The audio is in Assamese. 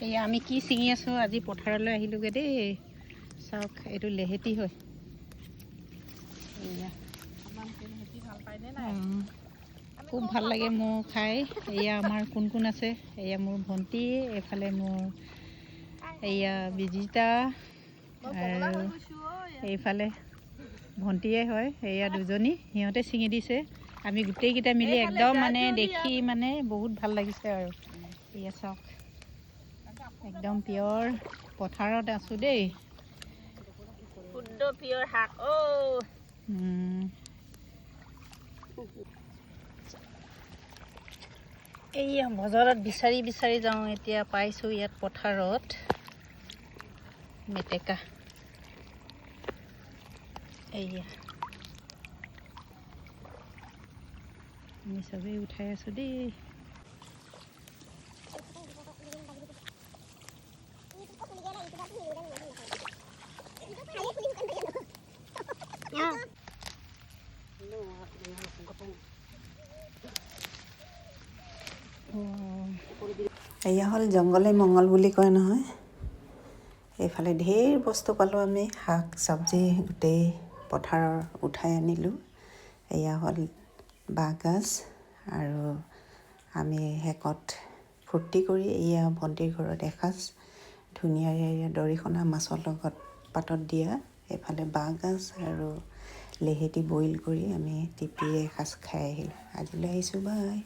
এয়া আমি কি ছিঙি আছোঁ আজি পথাৰলৈ আহিলোগৈ দেই চাওক এইটো লেহেতি হয় এয়া খুব ভাল লাগে মোৰ খাই এয়া আমাৰ কোন কোন আছে এয়া মোৰ ভণ্টি এইফালে মোৰ এয়া বিজিতা আৰু এইফালে ভণ্টিয়ে হয় এয়া দুজনী সিহঁতে ছিঙি দিছে আমি গোটেইকেইটা মিলি একদম মানে দেখি মানে বহুত ভাল লাগিছে আৰু এয়া চাওক একদম পিয়ৰ পথাৰত আছোঁ দেই শুদ্ধ পিয়ৰ শাক এইয়া বজাৰত বিচাৰি বিচাৰি যাওঁ এতিয়া পাইছোঁ ইয়াত পথাৰত মেটেকা এইয়া আমি চবেই উঠাই আছোঁ দেই এয়া হ'ল জংঘলে মংগল বুলি কয় নহয় এইফালে ঢেৰ বস্তু পালোঁ আমি শাক চব্জি গোটেই পথাৰৰ উঠাই আনিলোঁ এয়া হ'ল বাঁহগাজ আৰু আমি শেষত ফূৰ্তি কৰি এয়া ভণ্টিৰ ঘৰত এসাঁজ ধুনীয়াৰে দৰিকণা মাছৰ লগত পাতত দিয়া এইফালে বাঁহগাজ আৰু লেহেতি বইল কৰি আমি টিপিয়ে এসাঁজ খাই আহিলোঁ আজিলৈ আহিছোঁ বাই